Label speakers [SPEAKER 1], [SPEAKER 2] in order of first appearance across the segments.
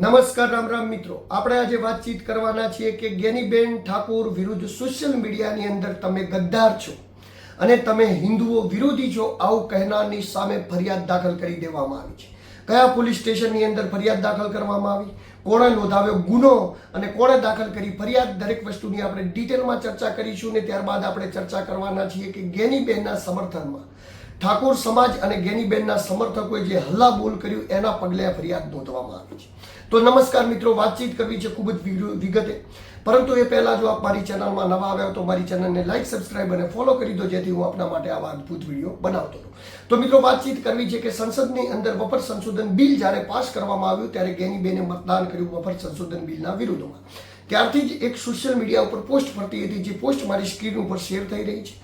[SPEAKER 1] નમસ્કાર રામ રામ મિત્રો, આપણે આજે વાતચીત કરવાના છીએ કે ગેનીબેન ઠાકોર વિરુદ્ધ સોશિયલ મીડિયાની અંદર તમે ગદ્દાર છો અને તમે હિન્દુઓ વિરોધી છો આવું કહેનારની સામે ફરિયાદ દાખલ કરી દેવામાં આવી છે. કયા પોલીસ સ્ટેશનની અંદર ફરિયાદ દાખલ કરવામાં આવી, કોણે નોંધાવ્યો ગુનો અને કોણે દાખલ કરી ફરિયાદ, દરેક વસ્તુની આપણે ડિટેલમાં ચર્ચા કરીશું ને ત્યારબાદ આપણે ચર્ચા કરવાના છીએ કે ગેનીબેનના સમર્થનમાં ઠાકોર સમાજ અને ગેનીબેનના સમર્થકોએ જે હલ્લાબોલ કર્યું એના પગલે આ ફરિયાદ નોંધવામાં આવી છે. તો નમસ્કાર મિત્રો, વાતચીત કરવી છે ખૂબ જ વિગતે, પરંતુ એ પહેલા જો આપ મારી ચેનલમાં નવા આવ્યા તો મારી ચેનલને લાઈક, સબસ્ક્રાઇબ અને ફોલો કરી દો, જેથી હું આપના માટે આવા અદ્ભુત વિડીયો બનાવતો રહું. તો મિત્રો, વાતચીત કરવી છે કે સંસદની અંદર વફર સંશોધન બિલ જ્યારે પાસ કરવામાં આવ્યું ત્યારે ગેનીબેને મતદાન કર્યું વફર સંશોધન બિલના વિરોધમાં. ત્યારથી જ એક સોશિયલ મીડિયા ઉપર પોસ્ટ ફરતી હતી, જે પોસ્ટ મારી સ્ક્રીન ઉપર શેર થઈ રહી છે.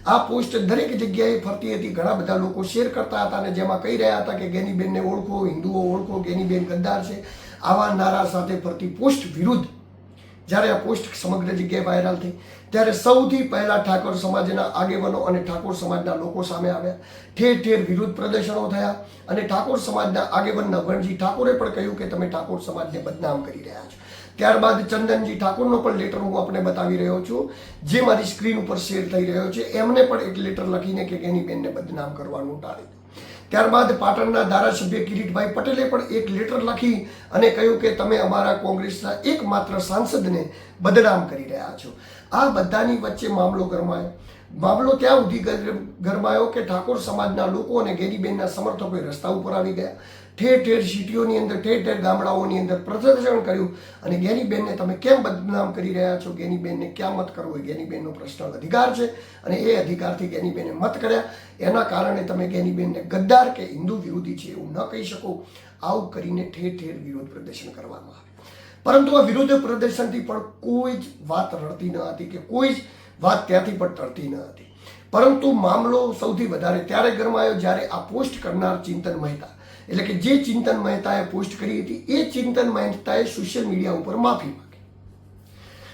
[SPEAKER 1] આ પોસ્ટ દરેક જગ્યાએ ફરતી હતી, ઘણા બધા લોકો શેર કરતા હતા અને જેમાં કહી રહ્યા હતા કે ગેનીબેનને ઓળખો, હિન્દુઓ ઓળખો, ગેનીબેન ગદ્દાર છે, આવા નારા સાથે ફરતી પોસ્ટ વિરુદ્ધ જ્યારે આ પોસ્ટ સમગ્ર જગ્યાએ વાયરલ થઈ ત્યારે સૌથી પહેલા ઠાકોર સમાજના આગેવાનો અને ઠાકોર સમાજના લોકો સામે આવ્યા. ઠેર ઠેર વિરોધ પ્રદર્શનો થયા અને ઠાકોર સમાજના આગેવાન નવઘણજી ઠાકોરે પણ કહ્યું કે તમે ઠાકોર સમાજને બદનામ કરી રહ્યા છો. ત્યારબાદ ચંદનજી ઠાકોરનો પણ લેટર હું આપને બતાવી રહ્યો છું, જે મારી સ્ક્રીન ઉપર શેર થઈ રહ્યો છે. એમને પણ એક લેટર લખીને કે ગેનીબેનને બદનામ કરવાનું ટાળી. ત્યારબાદ પાટણના ધારાસભ્ય કિરીટભાઈ પટેલે પણ એક લેટર લખી અને કહ્યું કે તમે અમારા કોંગ્રેસના એકમાત્ર સાંસદને બદનામ કરી રહ્યા છો. આ બધાની વચ્ચે મામલો ગરમાયો. મામલો ત્યાં સુધી ગરમાયો કે ઠાકોર સમાજના લોકો અને ગેનીબેનના સમર્થકોએ રસ્તા ઉપર આવી ગયા. ઠેર ઠેર સિટીઓની અંદર, ઠેર ઠેર ગામડાઓની અંદર પ્રદર્શન કર્યું અને ગેનીબેનને તમે કેમ બદનામ કરી રહ્યા છો, ગેનીબેનને ક્યાં મત કરવો એ ગેનીબેનનો પર્સનલ અધિકાર છે અને એ અધિકારથી ગેનીબેને મત કર્યા. એના કારણે તમે ગેનીબેનને ગદ્દાર કે હિન્દુ વિરોધી છે એવું ન કહી શકો. આવું કરીને ઠેર ઠેર વિરોધ પ્રદર્શન કરવામાં આવે. પરંતુ આ વિરોધ પ્રદર્શનથી પણ કોઈ જ વાત રડતી ન હતી કે કોઈ જ વાત ત્યાંથી પણ ટળતી ન હતી. પરંતુ મામલો સૌથી વધારે ત્યારે ગરમાયો જ્યારે આ પોસ્ટ કરનાર ચિંતન મહેતા, એટલે કે જે ચિંતન મહેતાએ પોસ્ટ કરી હતી એ ચિંતન મહેતાએ સોશિયલ મીડિયા ઉપર માફી માંગી.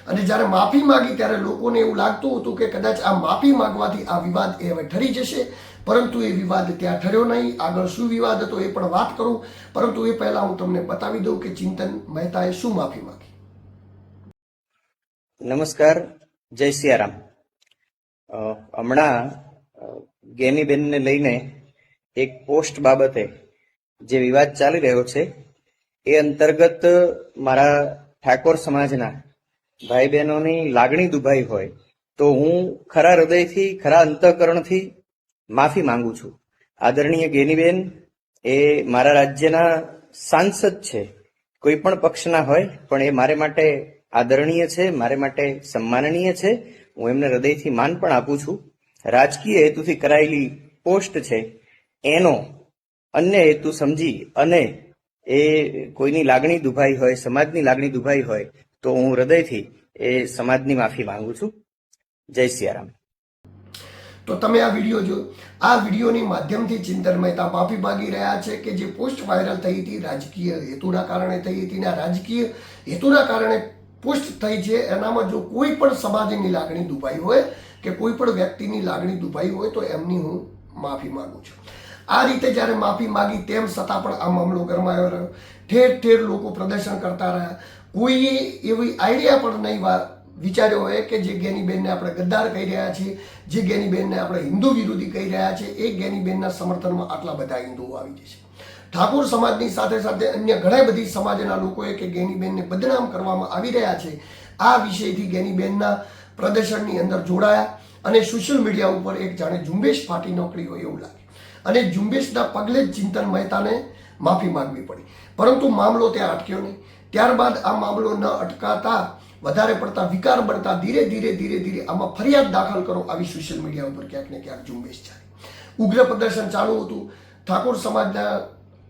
[SPEAKER 1] અને જ્યારે માફી માંગી ત્યારે લોકોને એવું લાગતું હતું કે કદાચ આ માફી માંગવાથી આ વિવાદ એ હવે ઠરી જશે, પરંતુ એ વિવાદ ત્યાં ઠર્યો નહીં. આગળ શું વિવાદ હતો એ પણ વાત કરું, પરંતુ એ પહેલા હું તમને બતાવી દઉં કે ચિંતન મહેતાએ શું માફી માંગી.
[SPEAKER 2] નમસ્કાર, જય સિયારામ. હમણાં ગેનીબેનને લઈને એક પોસ્ટ બાબતે જે વિવાદ ચાલી રહ્યો છે એ અંતર્ગત મારા ઠાકોર સમાજના ભાઈ બહેનોની લાગણી દુભાઈ હોય તો હું ખરા હૃદયથી, ખરા અંતઃકરણથી માફી માંગુ છું. આદરણીય ગેનીબેન એ મારા રાજ્યના સાંસદ છે, કોઈ પણ પક્ષના હોય, પણ એ મારે માટે આદરણીય છે, મારે માટે સન્માનનીય છે. હું એમને હૃદયથી માન પણ આપું છું. રાજકીય હેતુથી કરાયેલી પોસ્ટ છે એનો અન્ય હેતુ સમજી અને એ કોઈની લાગણી દુભાઈ હોય, સમાજની લાગણી દુભાઈ હોય તો હું હૃદયથી એ સમાજની માફી માંગુ છું. જય સિયારામ.
[SPEAKER 1] તો તમે આ વિડીયો જો, આ વિડીયોની માધ્યમથી ચિંતન મહેતા માફી માંગી રહ્યા છે કે જે પોસ્ટ વાયરલ થઈ હતી રાજકીય હેતુના કારણે થઈ હતી ને રાજકીય હેતુના કારણે પોસ્ટ થઈ છે. એનામાં જો કોઈ પણ સમાજની લાગણી દુભાઈ હોય કે કોઈ પણ વ્યક્તિની લાગણી દુભાઈ હોય તો એમની હું માફી માંગુ છું. આ રીતે જ્યારે માફી માંગી તેમ છતાં પણ આ મામલો ગરમાયો રહ્યો. ઠેર ઠેર લોકો પ્રદર્શન કરતા રહ્યા. કોઈએ એવી આઈડિયા પણ નહીં વિચાર્યો હોય કે જે ગેનીબેનને આપણે ગદ્દાર કહી રહ્યા છીએ, જે ગેનીબેનને આપણે હિન્દુ વિરોધી કહી રહ્યા છીએ, એ ગેનીબેનના સમર્થનમાં આટલા બધા હિન્દુઓ આવી જશે. ઠાકોર સમાજની સાથે સાથે અન્ય ઘણા બધી સમાજના લોકોએ કે ગેનીબેનને બદનામ કરવામાં આવી રહ્યા છે, આ વિષયથી ગેનીબેનના પ્રદર્શનની અંદર જોડાયા અને સોશિયલ મીડિયા ઉપર એક જાણે ઝુંબેશ ફાટી નીકળી હોય એવું લાગે અને ઝુંબેશના પગલે જ ચિંતન મહેતાને માફી માંગવી પડી. પરંતુ મામલો ત્યાં અટક્યો નહીં. ત્યારબાદ આ મામલો ન અટકાતા વધારે પડતા વિકાર બનતા ધીરે ધીરે આમાં ફરિયાદ દાખલ કરો આવી સોશિયલ મીડિયા ઉપર ક્યાંક ને ક્યાંક ઝુંબેશ ચાલી. ઉગ્ર પ્રદર્શન ચાલુ હતું. ઠાકોર સમાજના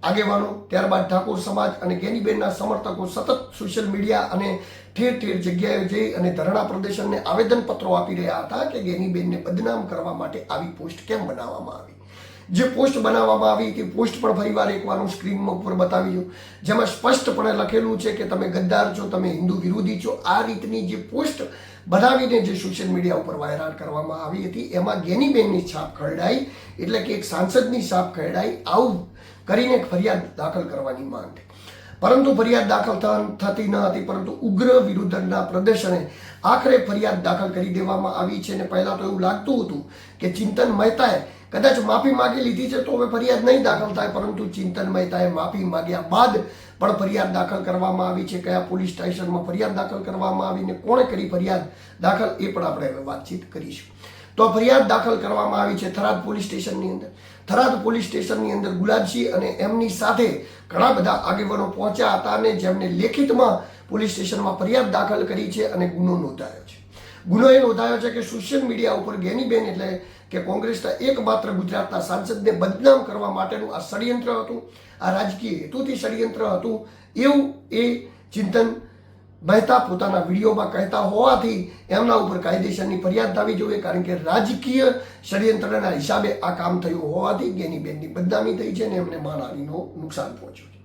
[SPEAKER 1] આગેવાનો, ત્યારબાદ ઠાકોર સમાજ અને ગેનીબેનના સમર્થકો સતત સોશિયલ મીડિયા અને ઠેર ઠેર જગ્યાએ જઈ અને ધરણા પ્રદર્શનને આવેદનપત્રો આપી રહ્યા હતા કે ગેનીબેનને બદનામ કરવા માટે આવી પોસ્ટ કેમ બનાવવામાં આવી. જે પોસ્ટ બનાવવામાં આવી તે પોસ્ટ પણ ફરીવાર એકવાર હું સ્ક્રીન ઉપર બતાવી દઉં, જેમાં સ્પષ્ટપણે લખેલું છે કે તમે ગદ્દાર છો, તમે હિન્દુ વિરોધી છો. આ રીતની જે પોસ્ટ બનાવીને જે સોશિયલ મીડિયા ઉપર વાયરલ કરવામાં આવી હતી એમાં ગેનીબેનની છાપ ખરડાઈ, એટલે કે એક સાંસદની છાપ ખરડાઈ. આવું કરીને ફરિયાદ દાખલ કરવાની માંગ થઈ. પરંતુ ફરિયાદ દાખલ થતી ન હતી, પરંતુ ઉગ્ર વિરોધના પ્રદર્શને આખરે ફરિયાદ દાખલ કરી દેવામાં આવી છે. અને પહેલા તો એવું લાગતું હતું કે ચિંતન મહેતાએ કદાચ માફી માગી લીધી છે તો હવે ફરિયાદ નહીં દાખલ થાય, પરંતુ ચિંતન મહેતાએ માફી માગ્યા બાદ પણ ફરિયાદ દાખલ કરવામાં આવી છે. કયા પોલીસ સ્ટેશનમાં ફરિયાદ દાખલ કરવામાં આવી ને કોણે કરી ફરિયાદ દાખલ એ પણ આપણે હવે વાતચીત કરીશું. તો ફરિયાદ દાખલ કરવામાં આવી છે થરાદ પોલીસ સ્ટેશનની અંદર. થરાદ પોલીસ સ્ટેશનની અંદર ગુલાબસિંહ અને એમની સાથે ઘણા બધા આગેવાનો પહોંચ્યા હતા અને જેમને લેખિતમાં પોલીસ સ્ટેશનમાં ફરિયાદ દાખલ કરી છે અને ગુનો નોંધાયો છે. ગુનો એ નોંધાયો છે કે સોશિયલ મીડિયા ઉપર ગેનીબેન એટલે કે કોંગ્રેસના એકમાત્ર ગુજરાતના સાંસદને બદનામ કરવા માટેનું આ ષડયંત્ર હતું, આ રાજકીય હેતુથી ષડયંત્ર હતું એવું એ ચિંતન મહેતા પોતાના વિડીયોમાં કહેતા હોવાથી એમના ઉપર કાયદેસરની ફરિયાદ થવી જોઈએ, કારણ કે રાજકીય ષડયંત્રના હિસાબે આ કામ થયું હોવાથી ગેનીબેનની બદનામી થઈ છે અને એમને માનહાનિનું નુકસાન પહોંચ્યું છે.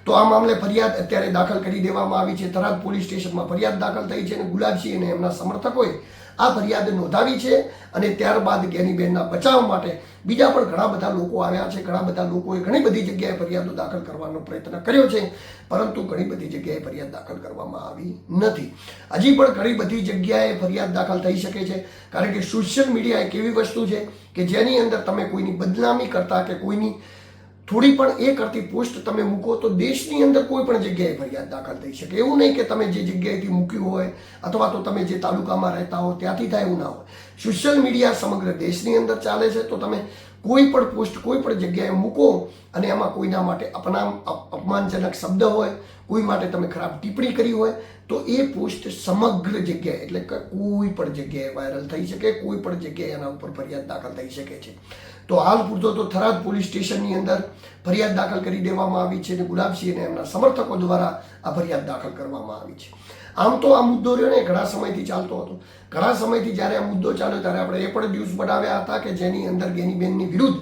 [SPEAKER 1] તો આ મામલે ફરિયાદ અત્યારે દાખલ કરી દેવામાં આવી છે. થરાદ પોલીસ સ્ટેશનમાં ફરિયાદ દાખલ થઈ છે અને ગુલાબસિંહ અને એમના સમર્થકોએ આ ફરિયાદ નોંધાવી છે અને ત્યારબાદ ગેનીબેનના બચાવ માટે બીજા પણ ઘણા બધા લોકો આવ્યા છે. ઘણા બધા લોકોએ ઘણી બધી જગ્યાએ ફરિયાદો દાખલ કરવાનો પ્રયત્ન કર્યો છે, પરંતુ ઘણી બધી જગ્યાએ ફરિયાદ દાખલ કરવામાં આવી નથી. હજી પણ ઘણી બધી જગ્યાએ ફરિયાદ દાખલ થઈ શકે છે, કારણ કે સોશિયલ મીડિયા એક એવી વસ્તુ છે કે જેની અંદર તમે કોઈની બદનામી કરતા કે કોઈની થોડી પણ એ કરતી પોસ્ટ તમે મૂકો તો દેશની અંદર કોઈ પણ જગ્યાએ ફરિયાદ દાખલ થઈ શકે. એવું નહીં કે તમે જે જગ્યાએથી મૂક્યું હોય અથવા તો તમે જે તાલુકામાં રહેતા હો ત્યાંથી થાય, એવું ના હોય. સોશિયલ મીડિયા સમગ્ર દેશની અંદર ચાલે છે, તો તમે કોઈ પણ પોસ્ટ કોઈ પણ જગ્યાએ મૂકો અને એમાં કોઈના માટે અપમાનજનક શબ્દ હોય, કોઈ માટે તમે ખરાબ ટિપ્પણી કરી હોય તો એ પોસ્ટ સમગ્ર જગ્યાએ એટલે કે કોઈ પણ જગ્યાએ વાયરલ થઈ શકે, કોઈ પણ જગ્યાએ એના ઉપર ફરિયાદ દાખલ થઈ શકે છે. તો હાલ પૂરતો તો થરાદ પોલીસ સ્ટેશનની અંદર ફરિયાદ દાખલ કરી દેવામાં આવી છે અને ગુલાબસિંહ અને એમના સમર્થકો દ્વારા આ ફરિયાદ દાખલ કરવામાં આવી છે. આમ તો આ મુદ્દો રહ્યો ને ઘણા સમયથી ચાલતો હતો. ઘણા સમયથી જ્યારે આ મુદ્દો ચાલ્યો ત્યારે આપણે એ પણ ન્યૂઝ બનાવ્યા હતા કે જેની અંદર ગેનીબેનની વિરુદ્ધ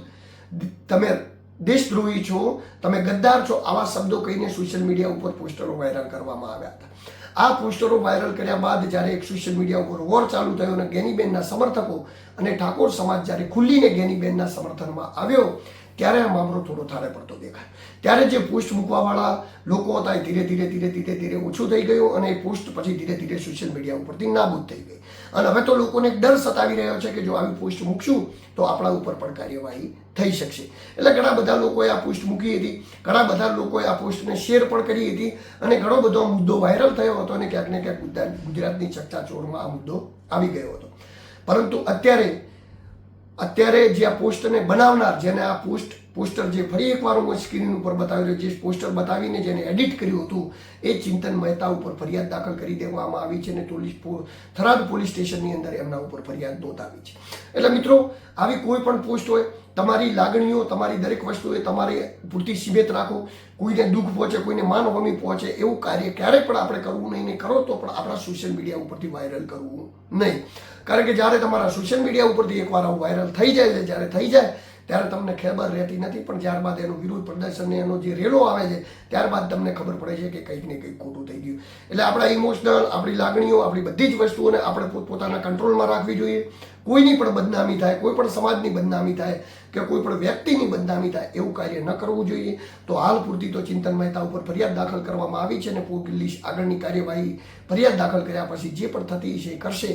[SPEAKER 1] તમે દેશદ્રોહી છો, તમે ગદ્દાર છો, આવા શબ્દો કહીને સોશિયલ મીડિયા ઉપર પોસ્ટરો વાયરલ કરવામાં આવ્યા હતા. આ પોસ્ટરો વાયરલ કર્યા બાદ જ્યારે એક સોશિયલ મીડિયા ઉપર વોર ચાલુ થયો અને ગેનીબેનના સમર્થકો અને ઠાકોર સમાજ જ્યારે ખુલ્લીને ગેનીબેનના સમર્થનમાં આવ્યો ત્યારે આ મામલો થોડો થાળે પડતો દેખાય. ત્યારે જે પોસ્ટ મૂકવાવાળા લોકો હતા એ ધીરે ધીરે ઓછું થઈ ગયું અને એ પોસ્ટ પછી ધીરે ધીરે સોશિયલ મીડિયા ઉપરથી નાબૂદ થઈ ગઈ. અને હવે તો લોકોને એક ડર સતાવી રહ્યો છે કે જો આવી પોસ્ટ મૂકશું તો આપણા ઉપર પણ કાર્યવાહી થઈ શકશે. એટલે ઘણા બધા લોકોએ આ પોસ્ટ મૂકી હતી, ઘણા બધા લોકોએ આ પોસ્ટને શેર પણ કરી હતી અને ઘણો બધો મુદ્દો વાયરલ થયો હતો અને ક્યાંક ને ક્યાંક ગુજરાતની ચર્ચાચોળમાં આ મુદ્દો આવી ગયો હતો. પરંતુ અત્યારે જે આ પોસ્ટને બનાવનાર, જેને આ પોસ્ટર જે ફરી એકવાર હું સ્ક્રીન ઉપર બતાવી રહ્યો, જે પોસ્ટર બતાવીને જેને એડિટ કર્યું હતું એ ચિંતન મહેતા ઉપર ફરિયાદ દાખલ કરી દેવામાં આવી છે અને થરાદ પોલીસ સ્ટેશનની અંદર એમના ઉપર ફરિયાદ નોંધાવી છે. એટલે મિત્રો, આવી કોઈ પણ પોસ્ટ હોય, તમારી લાગણીઓ, તમારી દરેક વસ્તુએ તમારે પૂરતી સીમિત રાખો. કોઈને દુઃખ પહોંચે, કોઈને માનહાનિ પહોંચે એવું કાર્ય ક્યારેય પણ આપણે કરવું નહીં. ને કરો તો પણ આપણા સોશિયલ મીડિયા ઉપરથી વાયરલ કરવું નહીં, કારણ કે જ્યારે તમારા સોશિયલ મીડિયા ઉપરથી એકવાર આવું વાયરલ થઈ જાય છે, જ્યારે થઈ જાય ત્યારે તમને ખબર રહેતી નથી, પણ ત્યારબાદ એનો વિરોધ પ્રદર્શન એનો જે રેલો આવે છે ત્યારબાદ તમને ખબર પડે છે કે કંઈક ને કંઈક ખોટું થઈ ગયું. એટલે આપણા ઇમોશનલ, આપણી લાગણીઓ, આપણી બધી જ વસ્તુઓને આપણે પોતપોતાના કંટ્રોલમાં રાખવી જોઈએ. કોઈની પણ બદનામી થાય, કોઈ પણ સમાજની બદનામી થાય કે કોઈ પણ વ્યક્તિની બદનામી થાય એવું કાર્ય ન કરવું જોઈએ. તો હાલ પૂરતી તો ચિંતન મહેતા ઉપર ફરિયાદ દાખલ કરવામાં આવી છે અને પોલીસ આગળની કાર્યવાહી ફરિયાદ દાખલ કર્યા પછી જે પણ થતી છે એ કરશે.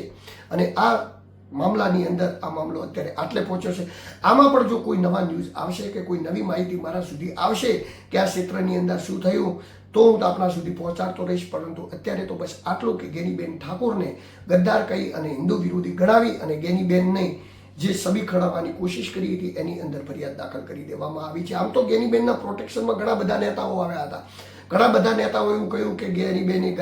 [SPEAKER 1] અને આ મામલાની અંદર આ મામલો અત્યારે આટલે પહોંચ્યો છે. આમાં પણ જો કોઈ નવા ન્યૂઝ આવશે કે કોઈ નવી માહિતી મારા સુધી આવશે કે આ ક્ષેત્રની અંદર શું થયું તો હું આપણા સુધી પહોંચાડતો રહીશ. પરંતુ અત્યારે તો બસ આટલું કે ગેનીબેન ઠાકોરને ગદ્દાર કહી અને હિન્દુ વિરોધી ગણાવી અને ગેનીબેનને જે છબી ખડાવવાની કોશિશ કરી હતી એની અંદર ફરિયાદ દાખલ કરી દેવામાં આવી છે. આમ તો ગેનીબેનના પ્રોટેક્શનમાં ઘણા બધા નેતાઓ આવ્યા હતા. ઘણા બધા નેતાઓ એવું કહ્યું કે ગેનીબેન એ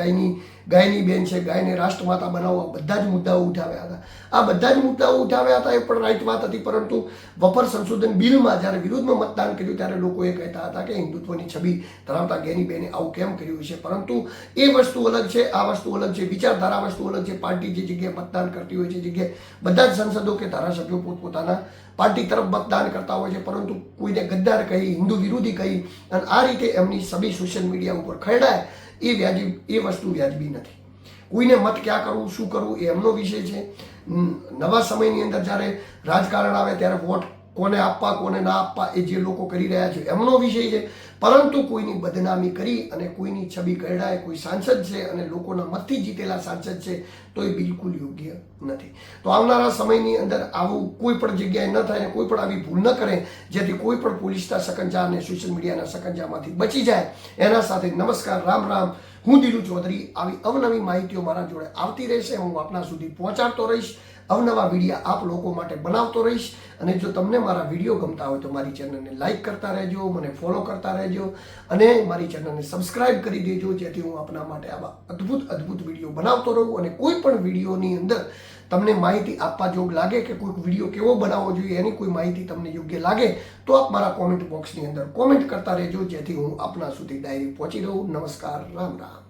[SPEAKER 1] ગાયની બેન છે, ગાયને રાષ્ટ્રમાતા બનાવવા બધા જ મુદ્દાઓ ઉઠાવ્યા હતા. આ બધા જ મુદ્દાઓ ઉઠાવ્યા હતા એ પણ રાઈટ વાત હતી, પરંતુ વપર સંશોધન બિલમાં જ્યારે વિરુદ્ધમાં મતદાન કર્યું ત્યારે લોકોએ કહેતા હતા કે હિન્દુત્વની છબી ધરાવતા ગેનીબેને આવું કેમ કર્યું છે. પરંતુ એ વસ્તુ અલગ છે, આ વસ્તુ અલગ છે, વિચારધારા વસ્તુ અલગ છે. પાર્ટી જે જગ્યાએ મતદાન કરતી હોય છે, જગ્યાએ બધા જ સાંસદો કે ધારાસભ્યો પોતપોતાના પાર્ટી તરફ મતદાન કરતા હોય છે, પરંતુ કોઈને ગદ્દાર કહી, હિન્દુ વિરોધી કહી અને આ રીતે એમની છબી સોશિયલ મીડિયા ઉપર ખરડાય એ વસ્તુ વ્યાજબી નથી. કોઈને મત ક્યાં કરવું, શું કરવું એ એમનો વિષય છે. નવા સમયની અંદર જ્યારે રાજકારણ આવે ત્યારે વોટ કોને આપવા, કોને ના આપવા એ જે લોકો કરી રહ્યા છે એમનો વિષય છે. પરંતુ કોઈની બદનામી કરી અને કોઈની છબી કરડાય, કોઈ સાંસદ છે અને લોકોના મતથી જીતેલા સાંસદ છે તો એ બિલકુલ યોગ્ય નથી. તો આવનારા સમયની અંદર આવું કોઈ પણ જગ્યાએ ન થાય અને કોઈ પણ આવી ભૂલ ન કરે, જેથી કોઈ પણ પોલીસના સકંજા અને સોશિયલ મીડિયાના સકંજામાંથી બચી જાય. એના સાથે નમસ્કાર, રામ રામ. હું દિલુ ચૌધરી. આવી અવનવી માહિતીઓ મારા જોડે આવતી રહેશે, હું આપના સુધી પહોંચાડતો રહીશ. અવનવા વિડીયો આપ લોકો માટે બનાવતો રહીશ. અને જો તમને મારા વિડીયો ગમતા હોય તો મારી ચેનલને લાઈક કરતા રહેજો, મને ફોલો કરતા રહેજો અને મારી ચેનલને સબસ્ક્રાઇબ કરી દેજો, જેથી હું આપના માટે આવા અદ્ભુત વિડીયો બનાવતો રહું. અને કોઈ પણ વિડીયોની અંદર તમને માહિતી આપવા જોગ લાગે કે કોઈ વિડીયો કેવો બનાવવો જોઈએ એની કોઈ માહિતી તમને યોગ્ય લાગે તો આપ મારા કોમેન્ટ બોક્સની અંદર કોમેન્ટ કરતા રહેજો, જેથી હું આપના સુધી ડાયરેક્ટ પહોંચી રહું. નમસ્કાર, રામ રામ.